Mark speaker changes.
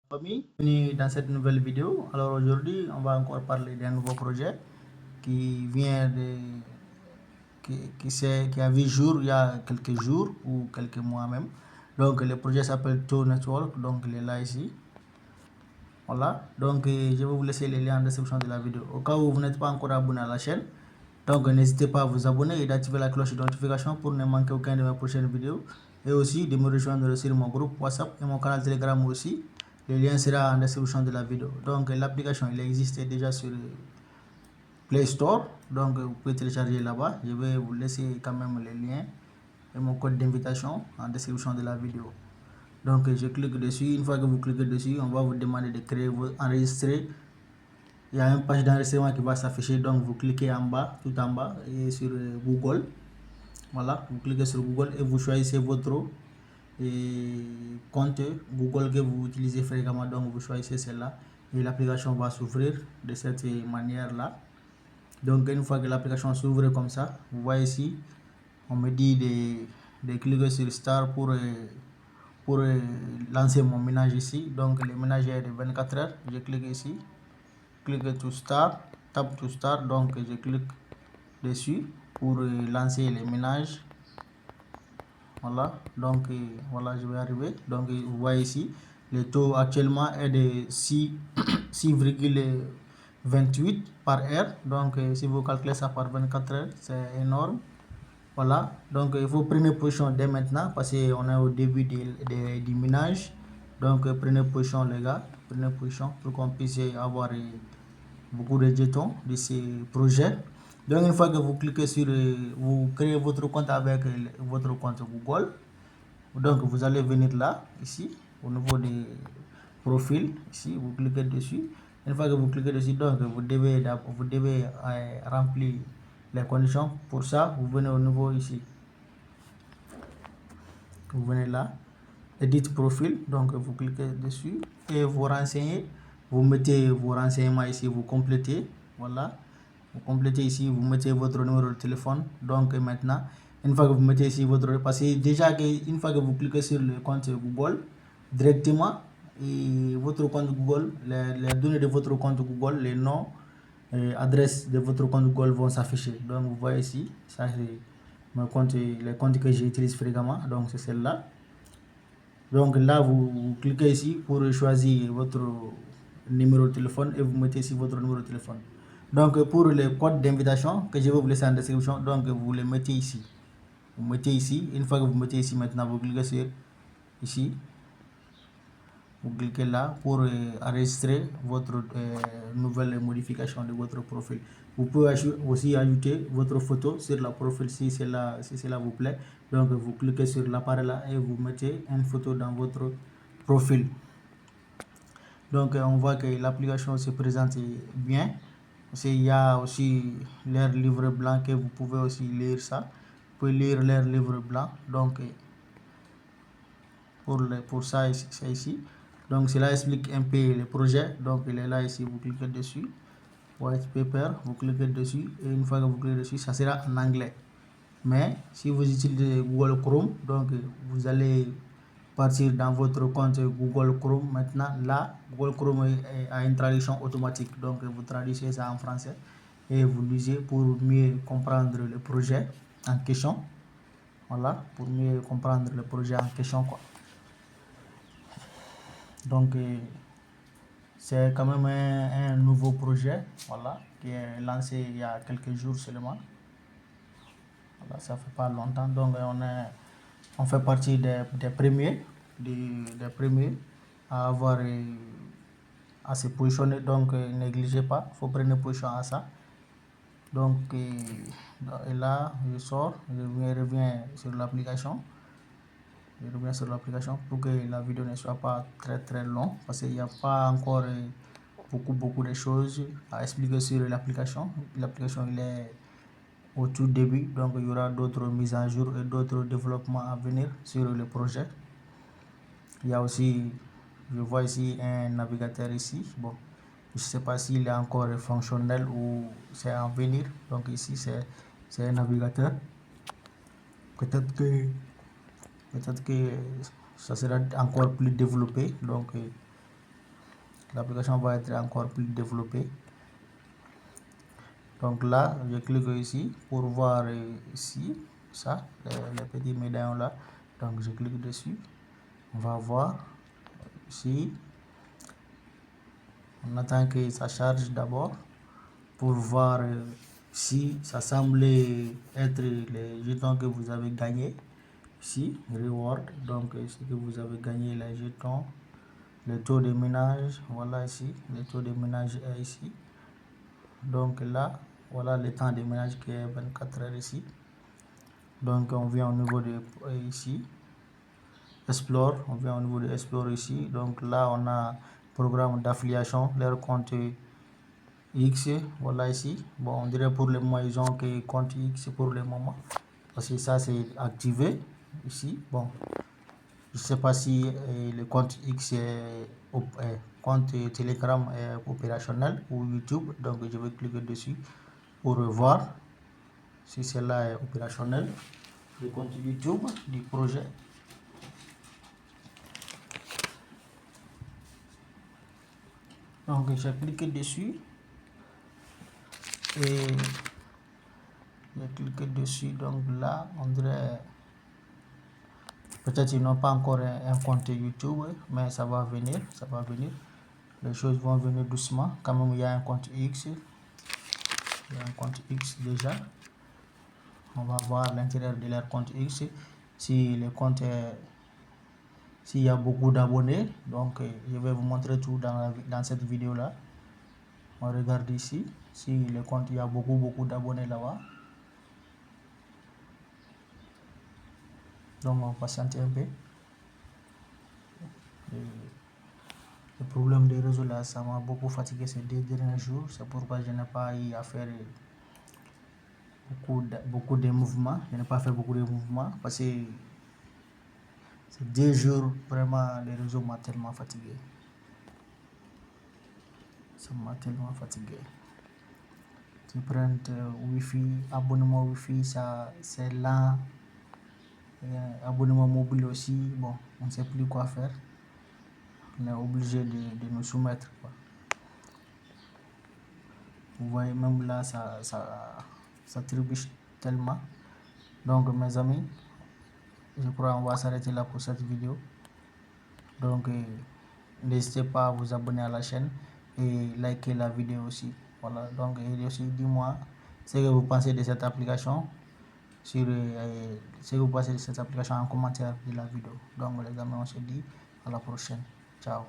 Speaker 1: Bienvenue dans cette nouvelle vidéo. Alors aujourd'hui, on va encore parler d'un nouveau projet qui vient de qui a vu jour il y a quelques jours ou quelques mois même. Donc le projet s'appelle Toe Network, donc il est là ici. Voilà, donc je vais vous laisser les liens en description de la vidéo. Au cas où vous n'êtes pas encore abonné à la chaîne, donc n'hésitez pas à vous abonner et d'activer la cloche de notification pour ne manquer aucun de mes prochaines vidéos. Et aussi de me rejoindre sur mon groupe WhatsApp et mon canal Telegram aussi. Le lien sera en description de la vidéo. Donc l'application il existe déjà sur Play Store. Donc vous pouvez télécharger là-bas. Je vais vous laisser quand même les liens et mon code d'invitation en description de la vidéo. Donc je clique dessus. Une fois que vous cliquez dessus, on va vous demander de créer, enregistrer. Il y a une page d'enregistrement qui va s'afficher. Donc vous cliquez en bas, tout en bas, et sur Google. Voilà, vous cliquez sur Google et vous choisissez votre compte Google que vous utilisez fréquemment. Donc vous choisissez celle-là et l'application va s'ouvrir de cette manière là. Donc une fois que l'application s'ouvre comme ça, vous voyez ici on me dit de cliquer sur Start pour lancer mon ménage ici. Donc le ménage est de 24 heures. Je clique ici, clique to Start, tap to Start. Donc je clique dessus pour lancer les ménages. Voilà, donc voilà, je vais arriver. Donc vous voyez ici le taux actuellement est de 6,28 par heure. Donc si vous calculez ça par 24 heures, c'est énorme. Voilà, donc il faut prendre position dès maintenant parce qu'on est au début du ménage. Donc prenez position les gars, prenez position pour qu'on puisse avoir beaucoup de jetons de ces projets. Donc une fois que vous cliquez sur, vous créez votre compte avec votre compte Google. Donc vous allez venir là, ici, au niveau des profils, ici, vous cliquez dessus. Une fois que vous cliquez dessus, donc vous devez remplir les conditions. Pour ça, vous venez au niveau ici. Vous venez là, edit profil, donc vous cliquez dessus et vous renseignez. Vous mettez vos renseignements ici, vous complétez. Voilà, vous complétez ici, vous mettez votre numéro de téléphone. Donc maintenant, une fois que vous mettez ici votre, parce que déjà une fois que vous cliquez sur le compte Google directement, et votre compte Google, les données de votre compte Google, les noms, adresse de votre compte Google vont s'afficher. Donc vous voyez ici, ça c'est mon compte, les comptes que j'utilise fréquemment. Donc c'est celle-là. Donc là vous cliquez ici pour choisir votre numéro de téléphone et vous mettez ici votre numéro de téléphone. Donc pour les codes d'invitation que je vais vous laisser en description, donc vous les mettez ici. Vous mettez ici, une fois que vous mettez ici, maintenant vous cliquez sur ici, vous cliquez là pour enregistrer votre nouvelle modification de votre profil. Vous pouvez aussi ajouter votre photo sur la profil si cela vous plaît. Donc vous cliquez sur l'appareil là et vous mettez une photo dans votre profil. Donc on voit que l'application se présente bien. Il y a aussi leur livre blanc que vous pouvez aussi lire ça. Vous pouvez lire leur livre blanc. Donc pour ça c'est ici. Donc cela explique un peu le projet. Donc il est là ici, vous cliquez dessus. White paper, vous cliquez dessus et une fois que vous cliquez dessus, ça sera en anglais. Mais si vous utilisez Google Chrome, donc vous allez partir dans votre compte Google Chrome. Maintenant là, Google Chrome a une traduction automatique. Donc vous traduisez ça en français et vous lisez pour mieux comprendre le projet en question. Voilà, pour mieux comprendre le projet en question quoi. Donc c'est quand même un nouveau projet, voilà, qui est lancé il y a quelques jours seulement. Voilà, ça fait pas longtemps, donc on fait partie des premiers, des premiers à avoir à se positionner. Donc négligez pas, faut prendre position à ça. Donc et là je sors, je reviens sur l'application. Je reviens sur l'application pour que la vidéo ne soit pas très longue parce qu'il n'y a pas encore beaucoup de choses à expliquer sur l'application. L'application il est au tout début, donc il y aura d'autres mises à jour et d'autres développements à venir sur le projet. Il y a aussi, je vois ici un navigateur ici. Bon, je ne sais pas s'il est encore fonctionnel ou c'est à venir. Donc ici c'est un navigateur. Peut-être que ça sera encore plus développé. Donc l'application va être encore plus développée. Donc là, je clique ici pour voir ici, ça, les petits médaillons là. Donc je clique dessus. On va voir ici. On attend que ça charge d'abord pour voir si ça semble être les jetons que vous avez gagnés. Ici, reward, donc ce que vous avez gagné, les jetons, le taux de ménage, voilà ici, le taux de ménage est ici. Donc là, voilà le temps de ménage qui est 24 heures ici. Donc on vient au niveau de ici, Explore, on vient au niveau de Explore ici. Donc là, on a programme d'affiliation, leur compte X, voilà ici. Bon, on dirait pour le moment, ils ont que compte X pour le moment. Parce que ça, c'est activé ici. Bon, je sais pas si le compte X compte Telegram est opérationnel ou YouTube. Donc, je vais cliquer dessus pour voir si cela est opérationnel. Le compte YouTube du projet. Donc, j'ai cliqué dessus. Et j'ai cliqué dessus. Donc là, on dirait... Peut-être ils n'ont pas encore un compte YouTube, mais ça va venir, ça va venir. Les choses vont venir doucement. Quand même, il y a un compte X. Il y a un compte X déjà. On va voir l'intérieur de leur compte X. Si le compte s'il y a beaucoup d'abonnés. Donc, je vais vous montrer tout dans cette vidéo-là. On regarde ici. Si le compte, il y a beaucoup d'abonnés là-bas. Donc, on va patienter un peu. Le problème des réseaux là, ça m'a beaucoup fatigué ces 2 derniers jours. C'est pourquoi je n'ai pas eu à faire beaucoup de mouvements. Je n'ai pas fait beaucoup de mouvements parce que ces 2 jours, vraiment, les réseaux m'ont tellement fatigué. Ça m'a tellement fatigué. Tu prends Wi-Fi, abonnement Wi-Fi, ça c'est lent. Abonnement mobile aussi, bon, on ne sait plus quoi faire. On est obligé de nous soumettre, quoi. Vous voyez, même là, ça trébuche tellement. Donc, mes amis, je crois qu'on va s'arrêter là pour cette vidéo. Donc, n'hésitez pas à vous abonner à la chaîne et liker la vidéo aussi. Voilà, donc, et aussi, dis-moi ce que vous pensez de cette application. Ce que vous pensez de cette application en commentaire de la vidéo. Donc, les amis, on se dit à la prochaine. Ciao.